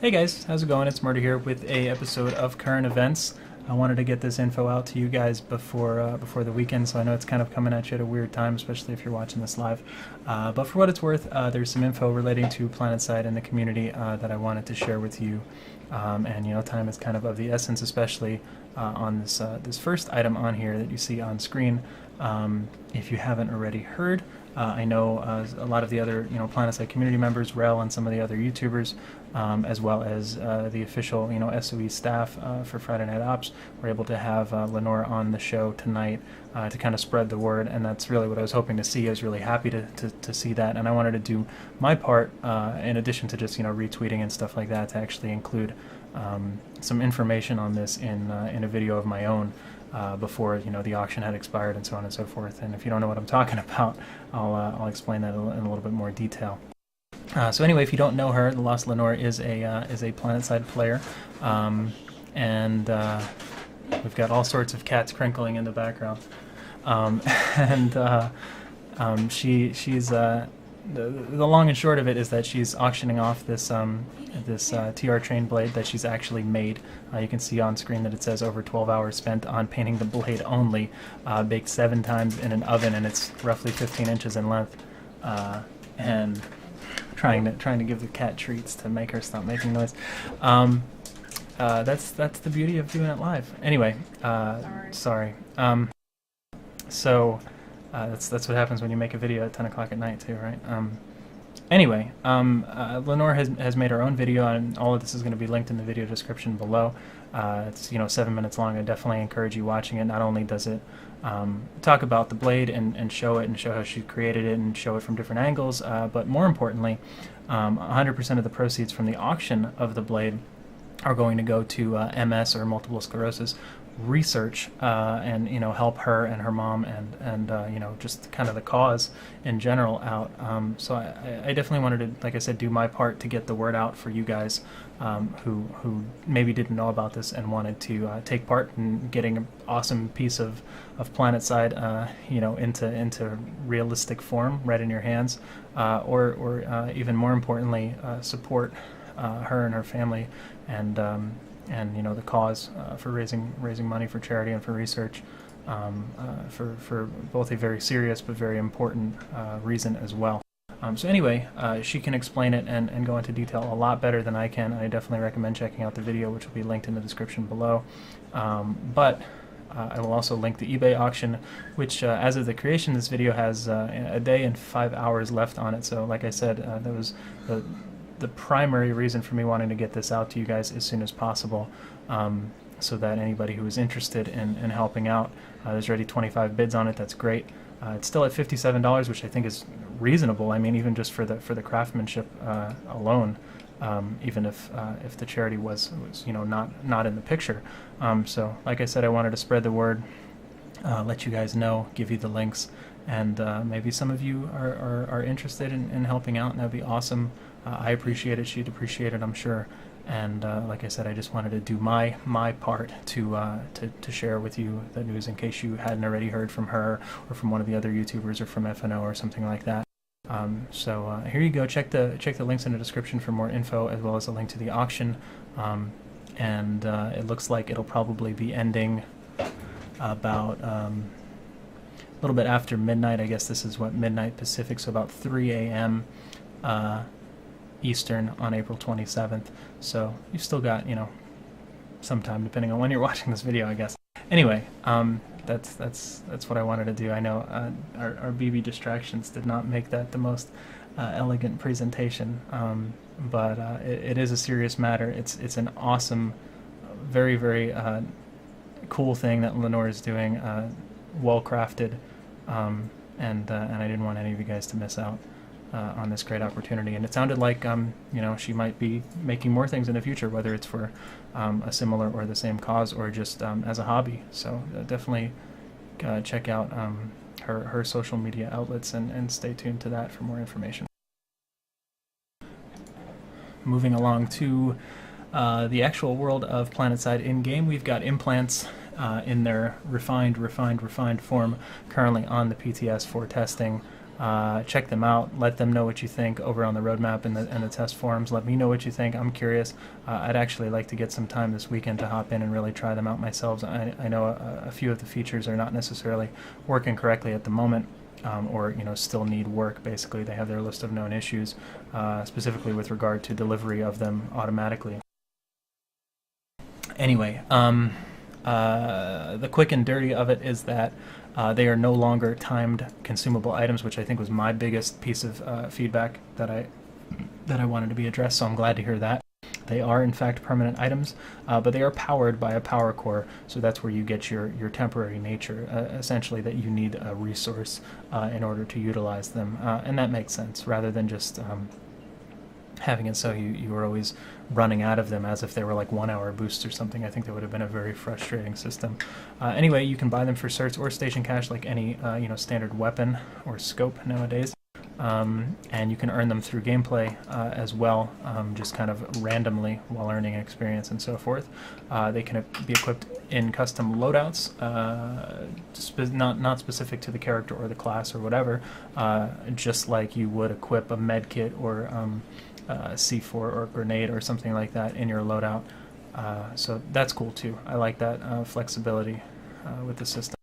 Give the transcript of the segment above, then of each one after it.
Hey guys, how's it going? ItZMuRdA here with a episode of Current Events. I wanted to get this info out to you guys before the weekend, so I know it's kind of coming at you at a weird time, especially if you're watching this live. But for what it's worth, there's some info relating to PlanetSide and the community that I wanted to share with you. And you know, time is kind of the essence, especially on this first item on here that you see on screen. If you haven't already heard, I know a lot of the other, PlanetSide community members, Rel, and some of the other YouTubers, as well as the official, SOE staff for Friday Night Ops, were able to have Lenore on the show tonight to kind of spread the word, and that's really what I was hoping to see. I was really happy to see that, and I wanted to do my part, in addition to just, retweeting and stuff like that, to actually include some information on this in a video of my own. Before the auction had expired and so on and so forth. And if you don't know what I'm talking about, I'll explain that in a little bit more detail. So anyway, if you don't know her, the Lost Lenore is a PlanetSide player, and we've got all sorts of cats crinkling in the background, and she's the long and short of it is that she's auctioning off this TR Chainblade that she's actually made. You can see on screen that it says over 12 hours spent on painting the blade only, baked 7 times in an oven, and it's roughly 15 inches in length. And trying to give the cat treats to make her stop making noise. That's the beauty of doing it live. Anyway, sorry. So. That's what happens when you make a video at 10 o'clock at night too, right? Anyway, Lenore has made her own video, and all of this is going to be linked in the video description below. It's 7 minutes long. I definitely encourage you watching it. Not only does it talk about the blade and show it and show how she created it and show it from different angles, but more importantly, 100% of the proceeds from the auction of the blade are going to go to MS, or multiple sclerosis, research, and help her and her mom and just kind of the cause in general out. So I definitely wanted to, like I said, do my part to get the word out for you guys who maybe didn't know about this and wanted to take part in getting an awesome piece of PlanetSide into realistic form right in your hands, or even more importantly, support her and her family and the cause for raising money for charity and for research, for both a very serious but very important reason as well. So anyway, she can explain it and go into detail a lot better than I can. I definitely recommend checking out the video, which will be linked in the description below. But I will also link the eBay auction, which as of the creation of this video has a day and 5 hours left on it. So like I said, that was the primary reason for me wanting to get this out to you guys as soon as possible, so that anybody who is interested in helping out, there's already 25 bids on it. That's great. It's still at $57, which I think is reasonable. I mean, even just for the craftsmanship alone, even if the charity was not in the picture. So like I said, I wanted to spread the word, let you guys know, give you the links, and maybe some of you are interested in helping out, and that'd be awesome. I appreciate it. She'd appreciate it, I'm sure. And like I said, I just wanted to do my part to share with you the news in case you hadn't already heard from her or from one of the other YouTubers or from FNO or something like that. So here you go. Check the links in the description for more info, as well as a link to the auction. And it looks like it'll probably be ending about a little bit after midnight. I guess this is midnight Pacific, so about 3 a.m. Eastern on April 27th. So you've still got some time, depending on when you're watching this video, I guess. Anyway, that's what I wanted to do. I know our BB distractions did not make that the most elegant presentation, but it is a serious matter. It's an awesome, very very cool thing that Lenore is doing, well crafted, and I didn't want any of you guys to miss out on this great opportunity. And it sounded like she might be making more things in the future, whether it's for a similar or the same cause, or just as a hobby. So definitely check out her social media outlets and stay tuned to that for more information. Moving along to the actual world of PlanetSide in-game, we've got implants in their refined form currently on the PTS for testing. check them out. Let them know what you think over on the roadmap and the test forums. Let me know what you think. I'm curious. I'd actually like to get some time this weekend to hop in and really try them out myself. I know a few of the features are not necessarily working correctly at the moment. Or still need work. Basically, they have their list of known issues, specifically with regard to delivery of them automatically. Anyway, the quick and dirty of it is that they are no longer timed consumable items, which I think was my biggest piece of feedback that I wanted to be addressed. So I'm glad to hear that. They are in fact permanent items, but they are powered by a power core, so that's where you get your temporary nature, essentially that you need a resource in order to utilize them, and that makes sense, rather than just having it so you were always running out of them as if they were like 1 hour boosts or something. I think that would have been a very frustrating system. Anyway, you can buy them for certs or station cash like any standard weapon or scope nowadays. And you can earn them through gameplay as well, just kind of randomly while earning experience and so forth. They can be equipped in custom loadouts, not specific to the character or the class or whatever, just like you would equip a med kit or C4 or grenade or something like that in your loadout. So that's cool too. I like that flexibility with the system.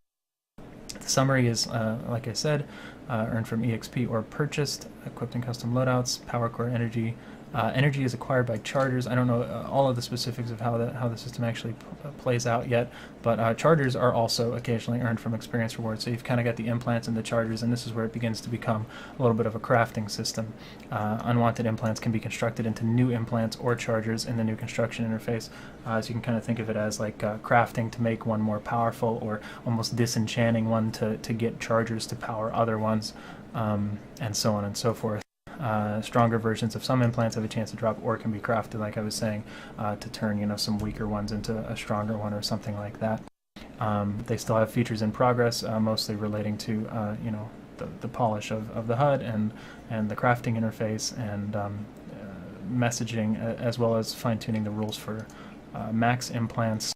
The summary is, like I said, earned from EXP or purchased, equipped in custom loadouts, power core energy. Energy is acquired by chargers. I don't know all of the specifics of how the system actually plays out yet, but chargers are also occasionally earned from experience rewards. So you've kind of got the implants and the chargers, and this is where it begins to become a little bit of a crafting system. Unwanted implants can be constructed into new implants or chargers in the new construction interface. So you can kind of think of it as like crafting to make one more powerful, or almost disenchanting one to get chargers to power other ones, and so on and so forth. Stronger versions of some implants have a chance to drop or can be crafted, like I was saying, to turn some weaker ones into a stronger one or something like that. They still have features in progress, mostly relating to the polish of the HUD and the crafting interface and messaging, as well as fine-tuning the rules for max implants.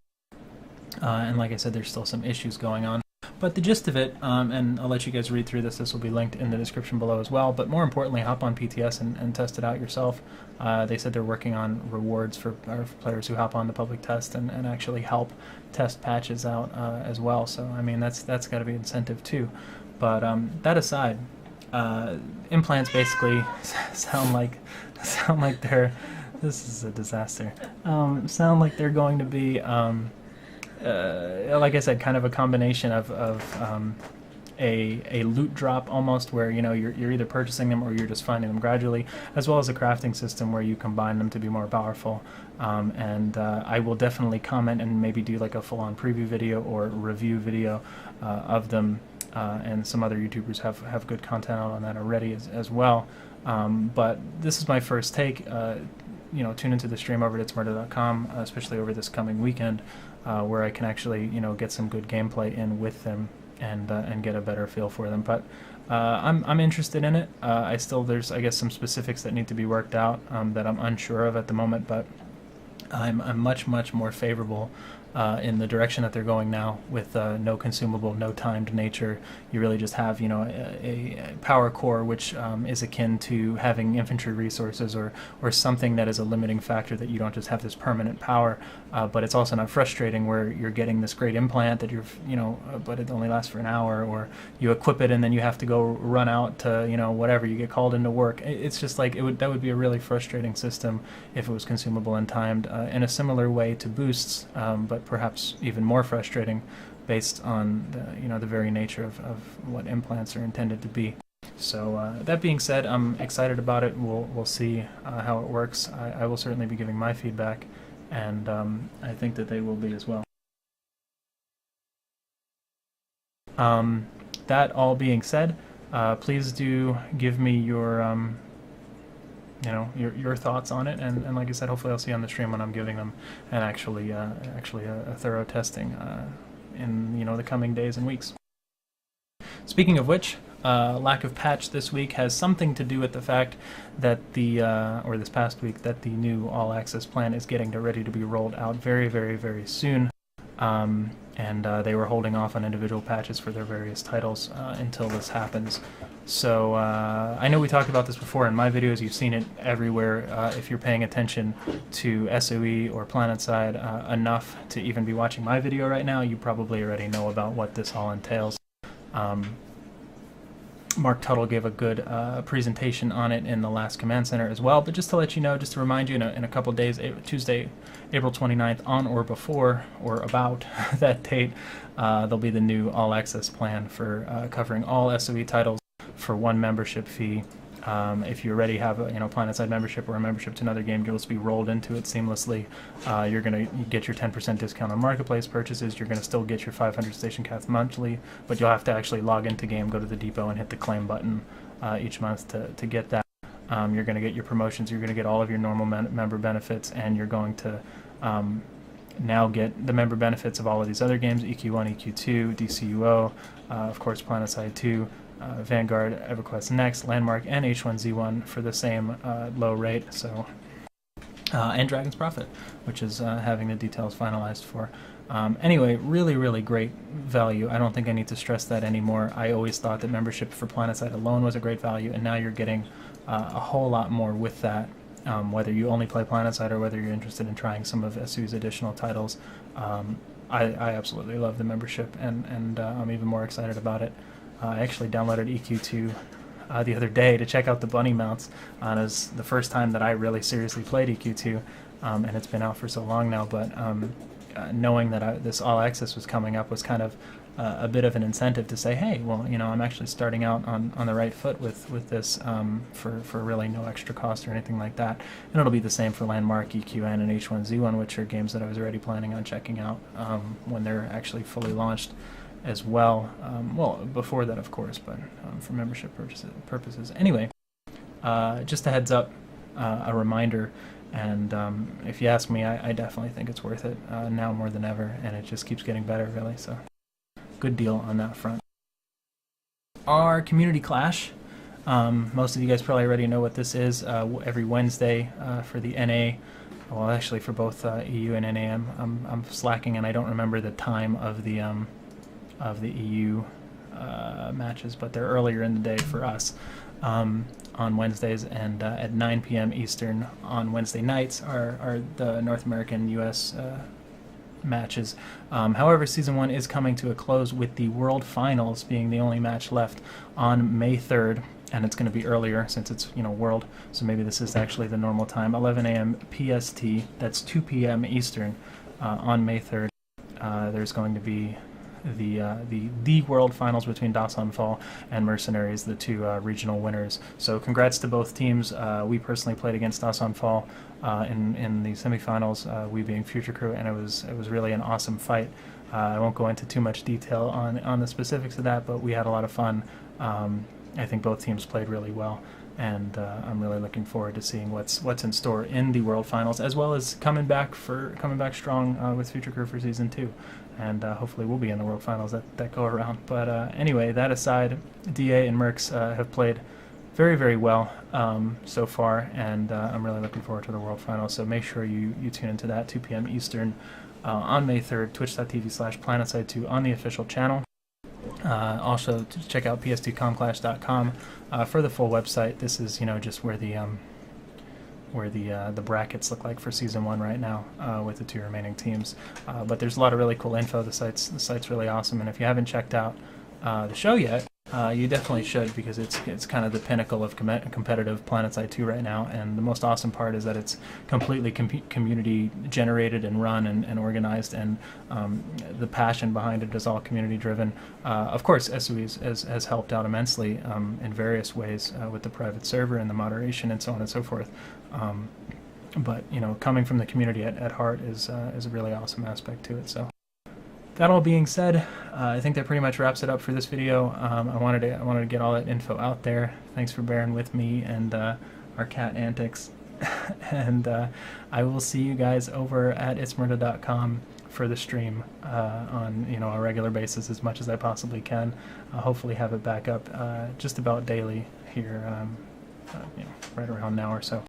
And like I said, there's still some issues going on. But the gist of it, and I'll let you guys read through this will be linked in the description below as well, but more importantly, hop on PTS and test it out yourself. They said they're working on rewards for players who hop on the public test and actually help test patches out as well, so I mean that's got to be incentive too. But that aside, implants basically sound like they're, this is a disaster, sound like they're going to be like I said, kind of a combination of a loot drop almost, where you're either purchasing them or you're just finding them gradually, as well as a crafting system where you combine them to be more powerful. And I will definitely comment and maybe do like a full-on preview video or review video of them, and some other YouTubers have good content out on that already as well. But this is my first take. Tune into the stream over at ItZMuRdA.com, especially over this coming weekend, where I can actually get some good gameplay in with them and get a better feel for them. But I'm interested in it. There's I guess some specifics that need to be worked out that I'm unsure of at the moment, but I'm much more favorable in the direction that they're going now, with no consumable, no timed nature. You really just have a power core, which is akin to having infantry resources or something that is a limiting factor, that you don't just have this permanent power, but it's also not frustrating where you're getting this great implant that but it only lasts for an hour, or you equip it and then you have to go run out to whatever, you get called into work. It's just like that would be a really frustrating system if it was consumable and timed, in a similar way to boosts, but perhaps even more frustrating based on the very nature of what implants are intended to be. So that being said, I'm excited about it. We'll see how it works. I will certainly be giving my feedback, and I think that they will be as well. That all being said, please do give me your your thoughts on it, and like I said, hopefully I'll see you on the stream when I'm giving them and actually a thorough testing in the coming days and weeks. Speaking of which, lack of patch this week has something to do with the fact that or this past week, that the new all access plan is getting ready to be rolled out very soon. and they were holding off on individual patches for their various titles until this happens. So I know we talked about this before in my videos. You've seen it everywhere. If you're paying attention to SOE or PlanetSide enough to even be watching my video right now, you probably already know about what this all entails. Mark Tuttle gave a good presentation on it in the last Command Center as well, but just to let you know, just to remind you, in a couple days, Tuesday, April 29th, on or before or about that date, there'll be the new All Access plan for covering all SOE titles for one membership fee. If you already have a PlanetSide membership or a membership to another game, you'll just be rolled into it seamlessly. You're going to get your 10% discount on marketplace purchases. You're going to still get your 500 station caps monthly, but you'll have to actually log into game, go to the depot, and hit the claim button each month to get that. You're going to get your promotions. You're going to get all of your normal member benefits, and you're going to now get the member benefits of all of these other games: EQ1, EQ2, DCUO, of course PlanetSide 2. Vanguard, EverQuest Next, Landmark, and H1Z1 for the same low rate. So, and Dragon's Prophet, which is having the details finalized for. Anyway, really, really great value. I don't think I need to stress that anymore. I always thought that membership for PlanetSide alone was a great value, and now you're getting a whole lot more with that. Whether you only play PlanetSide or whether you're interested in trying some of SU's additional titles, I absolutely love the membership, and I'm even more excited about it. I actually downloaded EQ2 the other day to check out the bunny mounts. It was the first time that I really seriously played EQ2, and it's been out for so long now, but knowing that this All Access was coming up was kind of a bit of an incentive to say, hey, well, I'm actually starting out on the right foot with this for really no extra cost or anything like that. And it'll be the same for Landmark, EQN, and H1Z1, which are games that I was already planning on checking out when they're actually fully launched as well. Well, before that, of course, but for membership purposes. Anyway, just a heads up, a reminder, and if you ask me, I definitely think it's worth it now more than ever, and it just keeps getting better, really, so good deal on that front. Our Community Clash, most of you guys probably already know what this is. Every Wednesday for the NA, well, actually for both EU and NA, I'm slacking and I don't remember the time of the EU matches, but they're earlier in the day for us on Wednesdays, and at 9 p.m. Eastern on Wednesday nights are the North American US matches. However, Season 1 is coming to a close with the World Finals being the only match left on May 3rd, and it's going to be earlier since it's World, so maybe this is actually the normal time, 11 a.m. PST, that's 2 p.m. Eastern on May 3rd. There's going to be the World Finals between Dasan Fall and Mercenaries, the two regional winners. So congrats to both teams. We personally played against Dasan Fall in the semifinals, we being Future Crew, and it was really an awesome fight. I won't go into too much detail on the specifics of that, but we had a lot of fun. I think both teams played really well, and I'm really looking forward to seeing what's in store in the World Finals, as well as coming back strong with Future Crew for Season 2. And hopefully we'll be in the World Finals that go around. But anyway, that aside, DA and Mercs have played very, very well so far, and I'm really looking forward to the World Finals. So make sure you tune into that, 2 p.m. Eastern on May 3rd, twitch.tv/PlanetSide2 on the official channel. Also, to check out ps2comclash.com for the full website. This is just where the brackets look like for Season 1 right now with the two remaining teams. But there's a lot of really cool info. The site's really awesome, and if you haven't checked out the show yet, you definitely should, because it's kind of the pinnacle of competitive PlanetSide 2 right now, and the most awesome part is that it's completely community generated and run and organized, and the passion behind it is all community driven. Of course, SOE has helped out immensely in various ways with the private server and the moderation and so on and so forth. But coming from the community at heart is a really awesome aspect to it. So that all being said, I think that pretty much wraps it up for this video. I wanted to get all that info out there. Thanks for bearing with me and our cat antics. And I will see you guys over at ItZMuRdA.com for the stream on a regular basis as much as I possibly can. I'll hopefully have it back up just about daily here, right around now or so.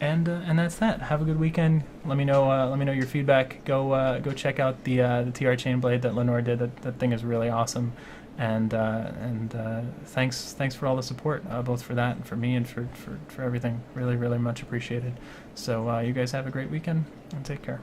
And that's that. Have a good weekend. Let me know. Let me know your feedback. Go check out the TR Chainblade that Lenore did. That thing is really awesome. And thanks for all the support, both for that and for me and for everything. Really much appreciated. So you guys have a great weekend and take care.